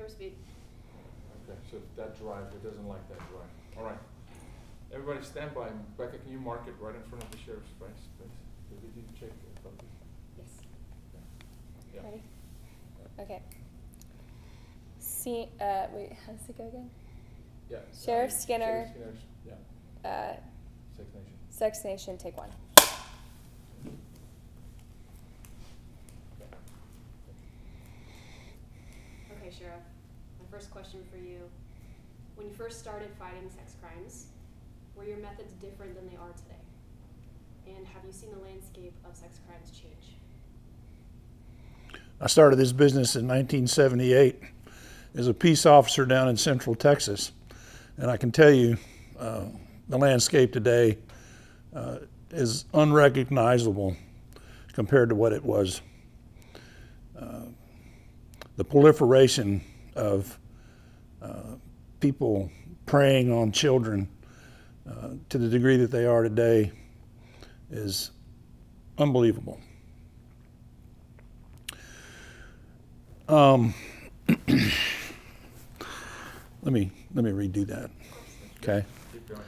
0 speed. Okay, so that drive, it doesn't like that drive. All right. Everybody stand by. Becca, can you mark it right in front of the sheriff's face, please? Did you check the focus? Yes. Yeah. Ready? Okay. Wait, how does it go again? Yeah. Sheriff Skinner. Sheriff Skinner's, yeah. Sex Nation. Sex Nation, take 1. Okay, Sheriff. My first question for you. When you first started fighting sex crimes, were your methods different than they are today? And have you seen the landscape of sex crimes change? I started this business in 1978 as a peace officer down in Central Texas. And I can tell you the landscape today is unrecognizable compared to what it was. The proliferation of people preying on children to the degree that they are today is unbelievable. Let me redo that. Okay. Keep going.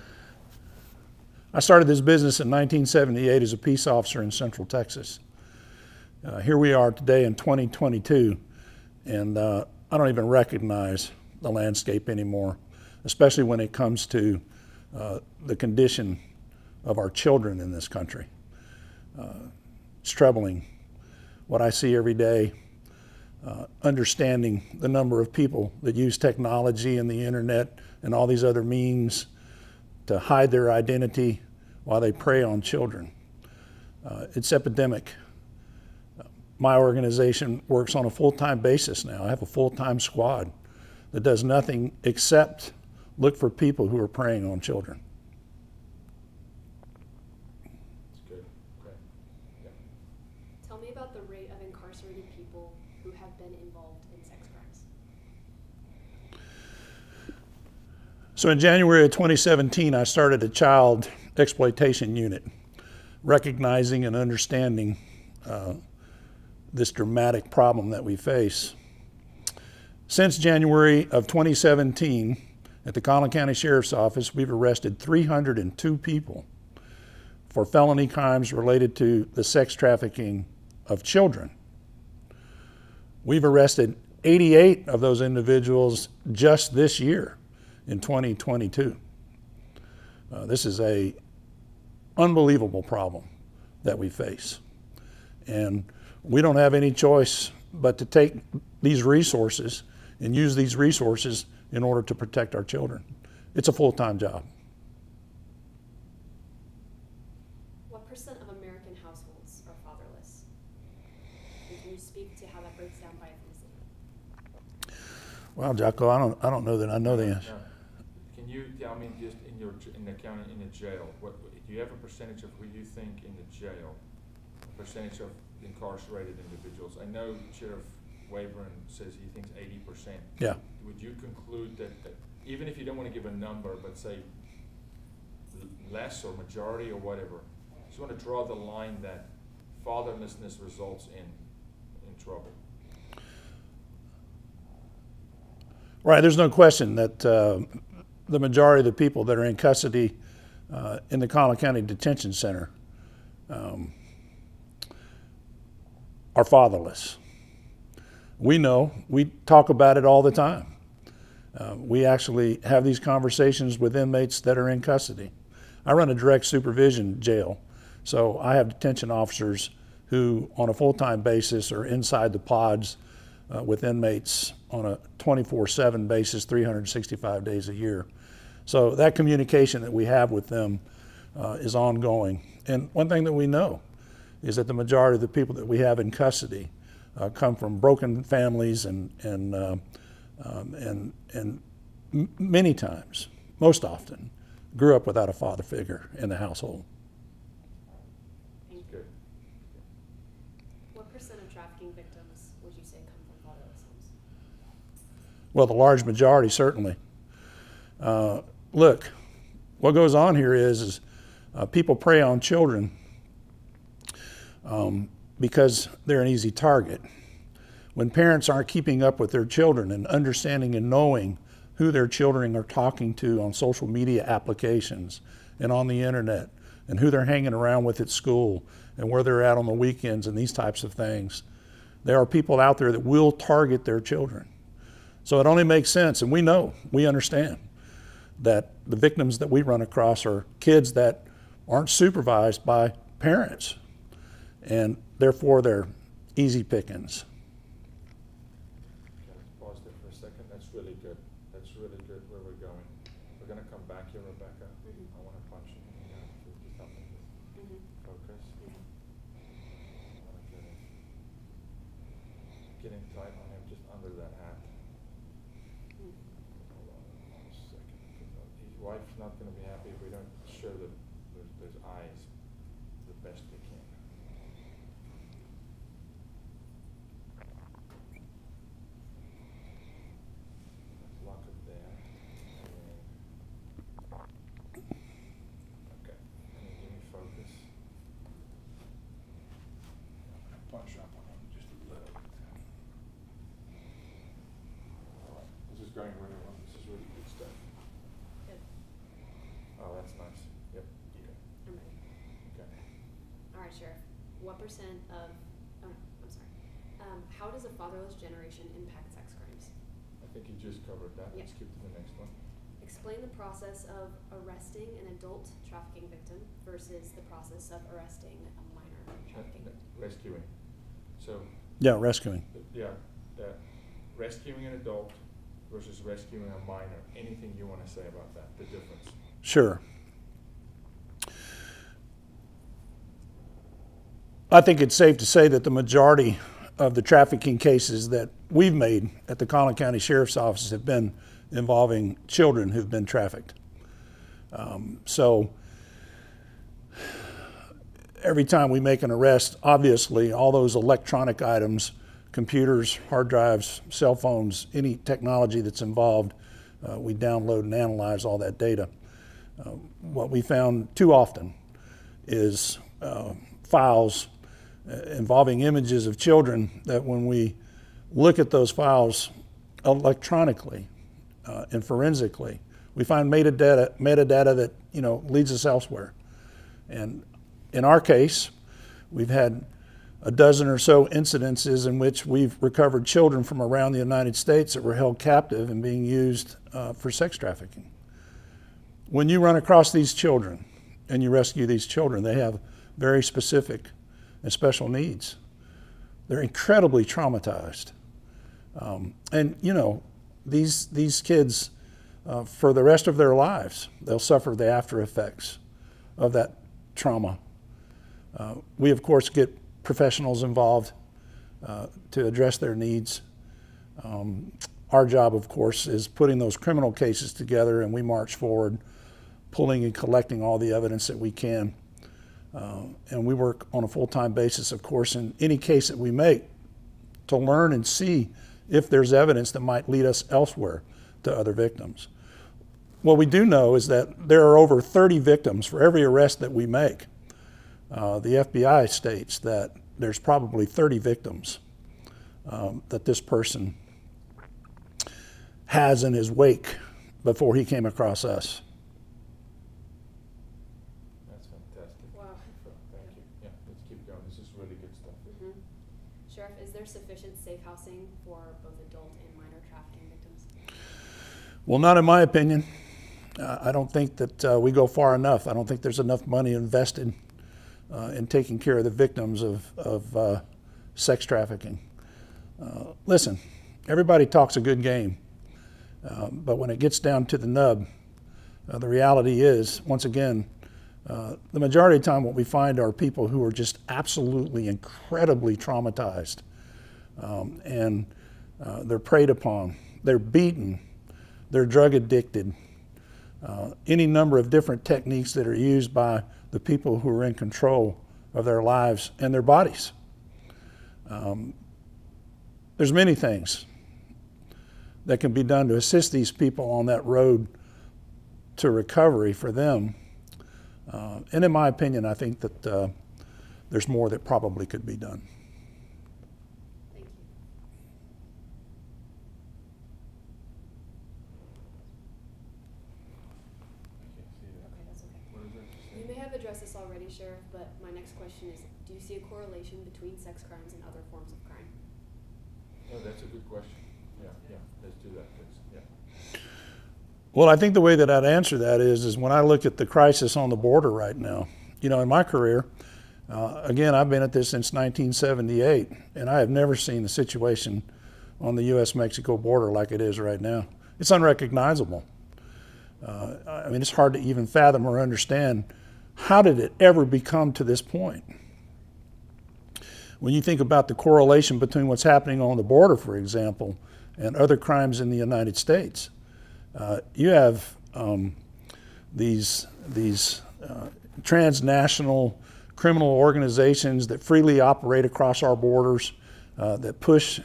I started this business in 1978 as a peace officer in Central Texas. Here we are today in 2022, and I don't even recognize the landscape anymore, especially when it comes to the condition of our children in this country. It's troubling what I see every day, understanding the number of people that use technology and the internet and all these other means to hide their identity while they prey on children. It's epidemic. My organization works on a full-time basis now. I have a full-time squad that does nothing except look for people who are preying on children. That's good. Okay. Yeah. Tell me about the rate of incarcerated people who have been involved in sex crimes. So in January of 2017, I started a child exploitation unit, recognizing and understanding this dramatic problem that we face. Since January of 2017, at the Collin County Sheriff's Office, we've arrested 302 people for felony crimes related to the sex trafficking of children. We've arrested 88 of those individuals just this year in 2022. This is an unbelievable problem that we face. And we don't have any choice but to take these resources and use these resources in order to protect our children. It's a full-time job. What % of American households are fatherless? And can you speak to how that breaks down by ethnicity? Well, Jocko, I don't know that I know the answer. Can you tell me just in the county, in the jail, what do you have a percentage of who you think in the jail, a percentage of incarcerated individuals? I know Sheriff Wayburn says he thinks 80%. Yeah. Would you conclude that even if you don't want to give a number, but say less or majority or whatever, just want to draw the line that fatherlessness results in trouble? Right, there's no question that the majority of the people that are in custody in the Collin County Detention Center are fatherless. We know, we talk about it all the time. We actually have these conversations with inmates that are in custody. I run a direct supervision jail, so I have detention officers who on a full-time basis are inside the pods with inmates on a 24/7 basis, 365 days a year. So that communication that we have with them is ongoing. And one thing that we know is that the majority of the people that we have in custody come from broken families and many times, most often, grew up without a father figure in the household. Good. What % of trafficking victims would you say come from fatherless homes? Well, the large majority, certainly. Look, what goes on here is people prey on children because they're an easy target. when parents aren't keeping up with their children and understanding and knowing who their children are talking to on social media applications and on the internet, and who they're hanging around with at school and where they're at on the weekends and these types of things. There are people out there that will target their children. So it only makes sense, and we understand that the victims that we run across are kids that aren't supervised by parents, and therefore they're easy pickings. Okay, pause there for a second. That's really good. That's really good where we're going. We're going to come back here, Rebecca. I want to punch you in the eye. Just help me with focus. I want to get in tight on him just under that hat. Hold on a second. His wife's not going to be happy if we don't show the those eyes the best we can. Let's lock it there. Okay. And then give me focus. Punch up on him just a little bit. All right. This is going really well. This is really good stuff. Good. Oh, that's nice. Yep. Okay. I'm ready. Okay. All right, Sheriff. What percent of, oh, I'm sorry. How does a fatherless generation impact sex crimes? I think you just covered that. Yeah. Let's skip to the next one. Explain the process of arresting an adult trafficking victim versus the process of arresting a minor trafficking victim. Rescuing. So, Yeah, rescuing. rescuing an adult versus rescuing a minor. Anything you want to say about that, the difference? Sure. I think it's safe to say that the majority of the trafficking cases that we've made at the Collin County Sheriff's Office have been involving children who've been trafficked. So every time we make an arrest, obviously all those electronic items, computers, hard drives, cell phones, any technology that's involved, we download and analyze all that data. What we found too often is files involving images of children that when we look at those files electronically and forensically, we find metadata that leads us elsewhere. And in our case, we've had a dozen or so incidences in which we've recovered children from around the United States that were held captive and being used for sex trafficking. When you run across these children and you rescue these children, they have very specific and special needs. They're incredibly traumatized. And these kids, for the rest of their lives, they'll suffer the after effects of that trauma. We, of course, get professionals involved to address their needs. Our job, of course, is putting those criminal cases together, and we march forward, pulling and collecting all the evidence that we can. And we work on a full-time basis, of course, in any case that we make to learn and see if there's evidence that might lead us elsewhere to other victims. What we do know is that there are over 30 victims for every arrest that we make. The FBI states that there's probably 30 victims that this person has in his wake before he came across us. That's fantastic. Wow. Thank you. Yeah, let's keep going. This is really good stuff. Sheriff, is there sufficient safe housing for both adult and minor trafficking victims? Well, not in my opinion. I don't think that we go far enough. I don't think there's enough money invested in taking care of the victims of sex trafficking. Listen, everybody talks a good game, but when it gets down to the nub, the reality is, once again, the majority of the time what we find are people who are just absolutely incredibly traumatized, and they're preyed upon, they're beaten, they're drug addicted, any number of different techniques that are used by the people who are in control of their lives and their bodies. There's many things that can be done to assist these people on that road to recovery for them. And in my opinion, I think that there's more that probably could be done. Thank you. addressed this already, Sheriff, but my next question is, do you see a correlation between sex crimes and other forms of crime? Oh, that's a good question. Yeah, let's do that, please, yeah. Well, I think the way that I'd answer that is when I look at the crisis on the border right now, you know, in my career, again, I've been at this since 1978, and I have never seen the situation on the U.S.-Mexico border like it is right now. It's unrecognizable. I mean, it's hard to even fathom or understand how did it ever become to this point. When you think about the correlation between what's happening on the border, for example, and other crimes in the United States, you have these transnational criminal organizations that freely operate across our borders, that push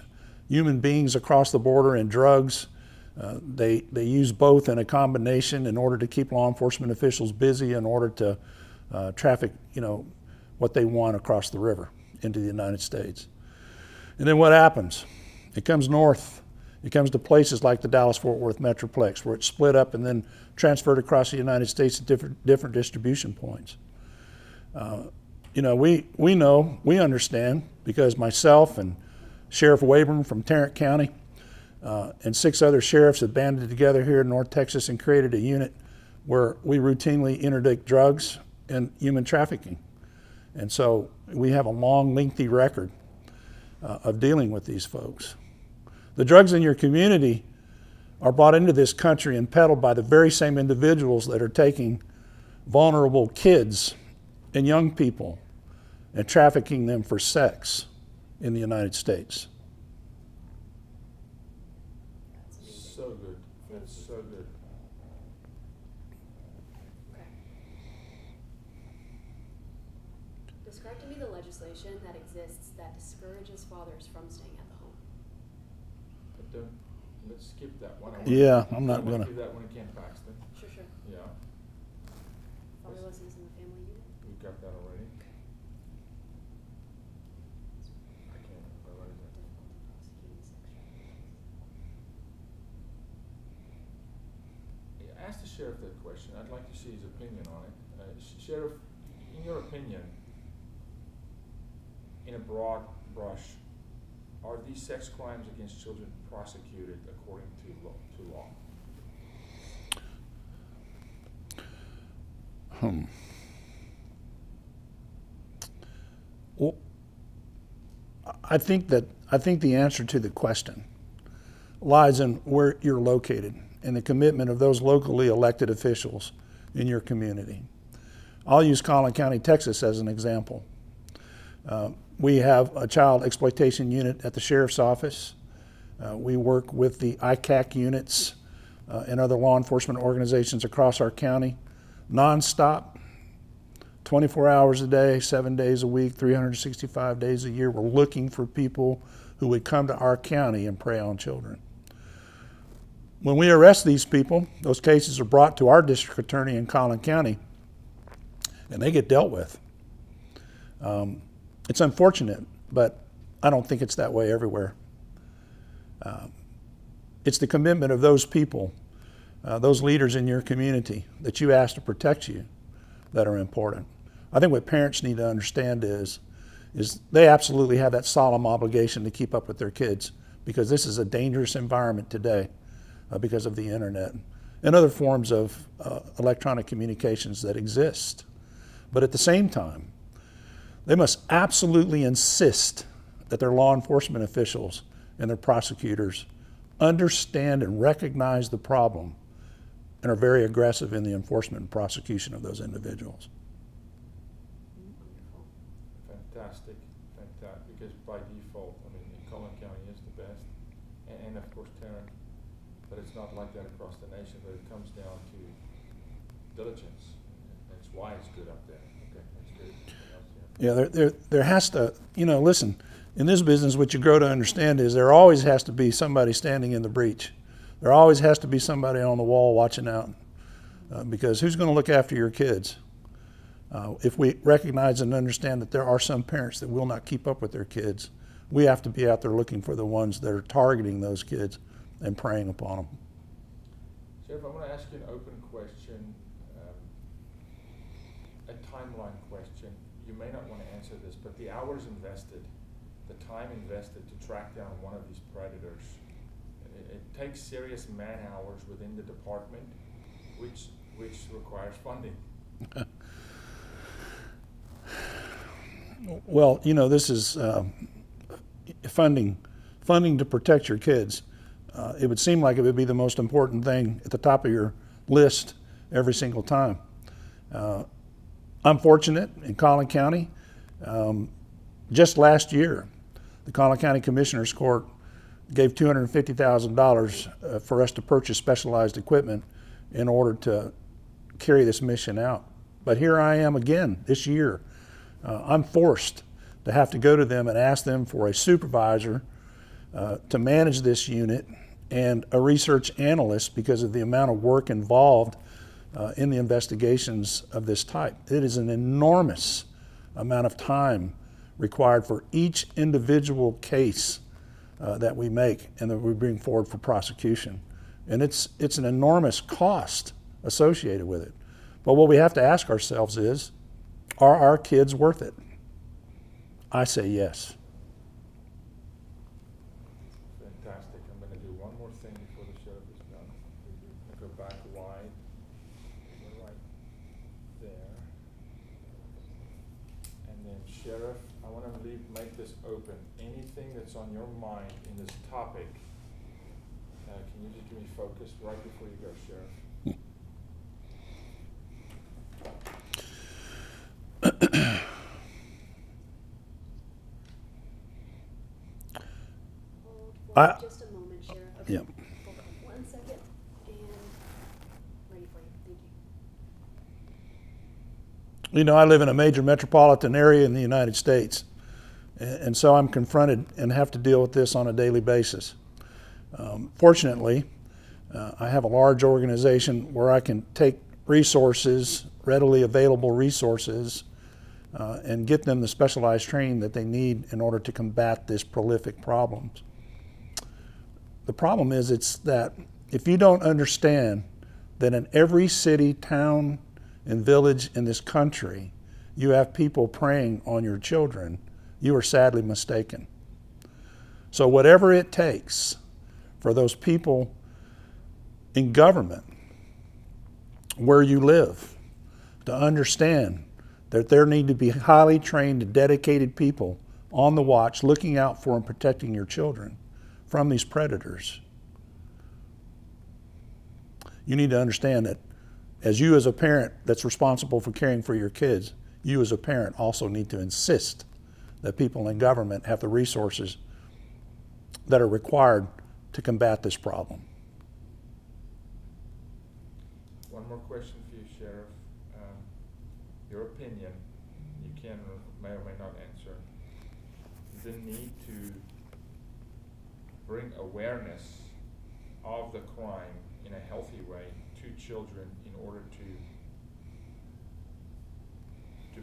human beings across the border and drugs. They use both in a combination in order to keep law enforcement officials busy, in order to traffic, you know, what they want across the river into the United States. And then what happens? It comes north. It comes to places like the Dallas-Fort Worth Metroplex, where it's split up and then transferred across the United States at different distribution points. You know, we understand, because myself and Sheriff Wayburn from Tarrant County and 6 other sheriffs have banded together here in North Texas and created a unit where we routinely interdict drugs and human trafficking. And so we have a long, lengthy record of dealing with these folks. The drugs in your community are brought into this country and peddled by the very same individuals that are taking vulnerable kids and young people and trafficking them for sex in the United States. So good, that's so good. Okay. Describe to me the legislation that exists that discourages fathers from staying at the home. But let's skip that one. Okay. Yeah, I'm not I wanna gonna. do that one again, Paxton. Sure. Yeah, Fatherlessness in the family unit. we've got that already. I can't, what is that? Difficulty prosecuting sex trafficking. Yeah, ask the sheriff that question. I'd like to see his opinion on it. Sheriff, in your opinion, in a broad brush, are these sex crimes against children prosecuted according to law? Well, I think the answer to the question lies in where you're located and the commitment of those locally elected officials in your community. I'll use Collin County, Texas as an example. We have a child exploitation unit at the sheriff's office. We work with the ICAC units and other law enforcement organizations across our county, nonstop, 24 hours a day, 7 days a week, 365 days a year. We're looking for people who would come to our county and prey on children. When we arrest these people, those cases are brought to our district attorney in Collin County, and they get dealt with. It's unfortunate, but I don't think it's that way everywhere. It's the commitment of those people, those leaders in your community that you ask to protect you, that are important. I think what parents need to understand is they absolutely have that solemn obligation to keep up with their kids, because this is a dangerous environment today because of the internet and other forms of electronic communications that exist. But at the same time, they must absolutely insist that their law enforcement officials and their prosecutors understand and recognize the problem and are very aggressive in the enforcement and prosecution of those individuals. Fantastic, because by default, I mean, Collin County is the best, and of course Tarrant, but it's not like that across the nation, but it comes down to diligence. That's why it's good up there. Okay, that's good. Yeah, there has to, you know, listen, in this business, what you grow to understand is there always has to be somebody standing in the breach. There always has to be somebody on the wall watching out, because who's going to look after your kids? If we recognize and understand that there are some parents that will not keep up with their kids, we have to be out there looking for the ones that are targeting those kids and preying upon them. Sheriff, I want to ask you an open question. A timeline question. You may not want to answer this, but the hours invested, the time invested to track down one of these predators, it takes serious man hours within the department, which requires funding. Well, you know, this is funding to protect your kids. It would seem like it would be the most important thing at the top of your list every single time. I'm fortunate in Collin County. Just last year, the Collin County Commissioners Court gave $250,000 for us to purchase specialized equipment in order to carry this mission out. But here I am again this year. I'm forced to have to go to them and ask them for a supervisor to manage this unit and a research analyst because of the amount of work involved in the investigations of this type. It is an enormous amount of time required for each individual case that we make and that we bring forward for prosecution. And it's an enormous cost associated with it. But what we have to ask ourselves is, are our kids worth it? I say yes. Fantastic. I'm going to do one more thing before the sheriff is done. I'll go back wide. Go right there. And then sheriff, I want to make this open. Anything that's on your mind in this topic, can you just give me focus right before you go, sheriff? Hold for just a moment, Sheriff. Okay. Yeah. Hold on 1 second, and ready for you. Thank you. You know, I live in a major metropolitan area in the United States, and so I'm confronted and have to deal with this on a daily basis. Fortunately, I have a large organization where I can take resources, readily available resources, and get them the specialized training that they need in order to combat this prolific problem. The problem is it's that if you don't understand that in every city, town, and village in this country, you have people preying on your children, you are sadly mistaken. So whatever it takes for those people in government where you live to understand that there need to be highly trained and dedicated people on the watch looking out for and protecting your children from these predators. You need to understand that as you as a parent that's responsible for caring for your kids, you as a parent also need to insist that people in government have the resources that are required to combat this problem. One more question for you, Sheriff. Your opinion, you can or may not answer, the need to bring awareness of the crime in a healthy way to children in order to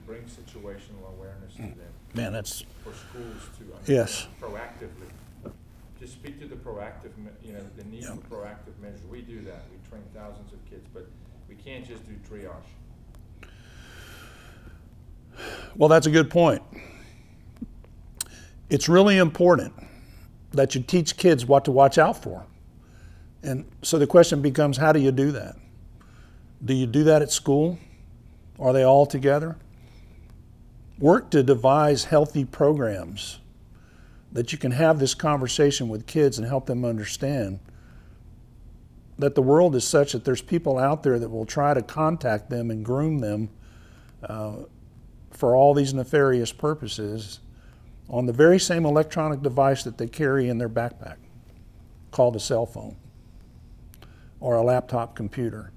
bring situational awareness to them. Man, that's for schools to yes. Proactively. Just speak to the proactive, the need Yeah. for proactive measures. We do that. We train thousands of kids, but we can't just do triage. Well, that's a good point. It's really important that you teach kids what to watch out for. And so the question becomes, how do you do that? Do you do that at school? Are they all together? Work to devise healthy programs that you can have this conversation with kids and help them understand that the world is such that there's people out there that will try to contact them and groom them for all these nefarious purposes on the very same electronic device that they carry in their backpack, called a cell phone or a laptop computer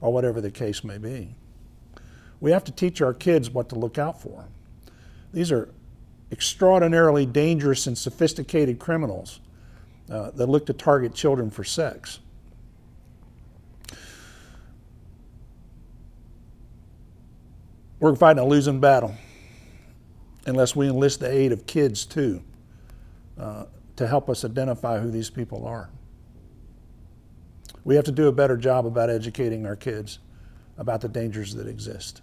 or whatever the case may be. We have to teach our kids what to look out for. These are extraordinarily dangerous and sophisticated criminals that look to target children for sex. We're fighting a losing battle unless we enlist the aid of kids too to help us identify who these people are. We have to do a better job about educating our kids about the dangers that exist.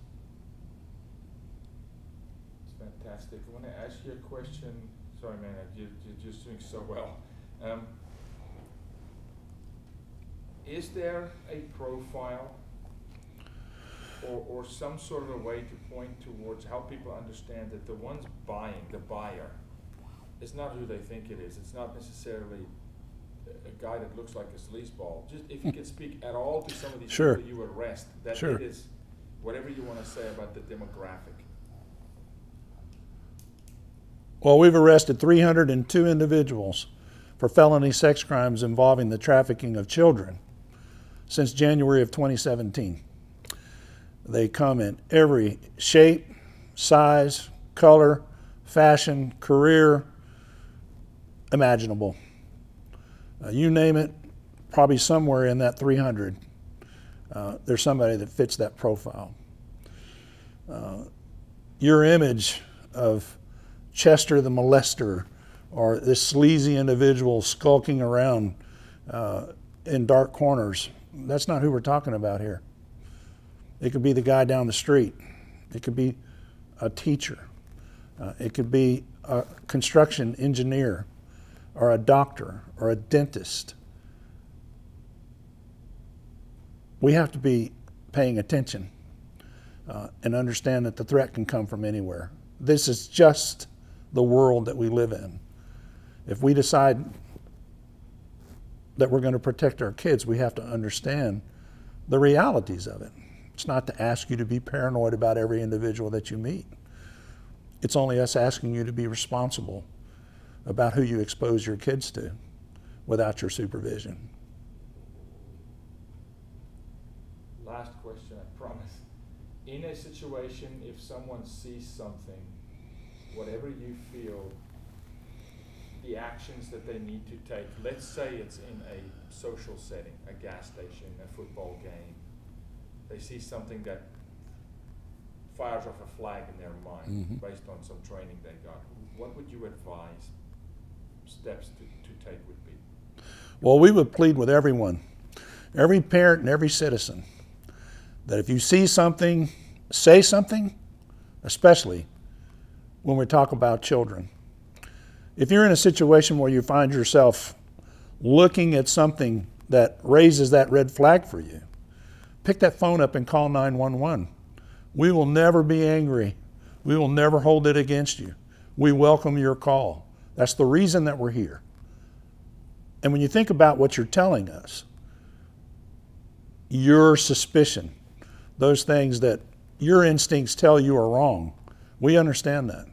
You're just doing so well. Is there a profile or some sort of a way to point towards how people understand that the ones buying, the buyer, is not who they think it is? It's not necessarily a guy that looks like a sleazeball. Just if you could speak at all to some of these Sure. people you arrest, that Sure. it is whatever you want to say about the demographic. Well, we've arrested 302 individuals for felony sex crimes involving the trafficking of children since January of 2017. They come in every shape, size, color, fashion, career, imaginable. You name it, probably somewhere in that 300, there's somebody that fits that profile. Your image of Chester the molester or this sleazy individual skulking around in dark corners, that's not who we're talking about here. It could be the guy down the street. It could be a teacher. It could be a construction engineer or a doctor or a dentist. We have to be paying attention and understand that the threat can come from anywhere. This is just the world that we live in. If we decide that we're going to protect our kids, we have to understand the realities of it. It's not to ask you to be paranoid about every individual that you meet. It's only us asking you to be responsible about who you expose your kids to without your supervision. Last question, I promise. In a situation, if someone sees something, whatever you feel, the actions that they need to take, let's say it's in a social setting, a gas station, a football game, they see something that fires off a flag in their mind based on some training they got, what would you advise steps to take would be? Well, we would plead with everyone, every parent and every citizen, that if you see something, say something, especially when we talk about children. If you're in a situation where you find yourself looking at something that raises that red flag for you, pick that phone up and call 911. We will never be angry. We will never hold it against you. We welcome your call. That's the reason that we're here. And when you think about what you're telling us, your suspicion, those things that your instincts tell you are wrong, we understand that.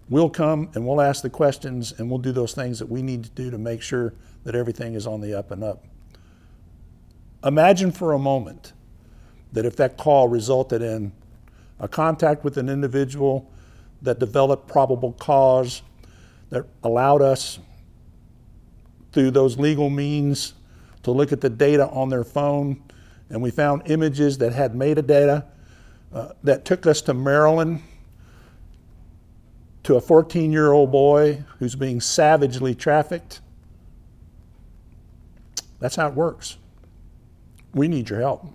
We'll come and we'll ask the questions and we'll do those things that we need to do to make sure that everything is on the up and up. Imagine for a moment that if that call resulted in a contact with an individual that developed probable cause, that allowed us through those legal means to look at the data on their phone, and we found images that had metadata that took us to Maryland, to a 14-year-old boy who's being savagely trafficked. That's how it works. We need your help.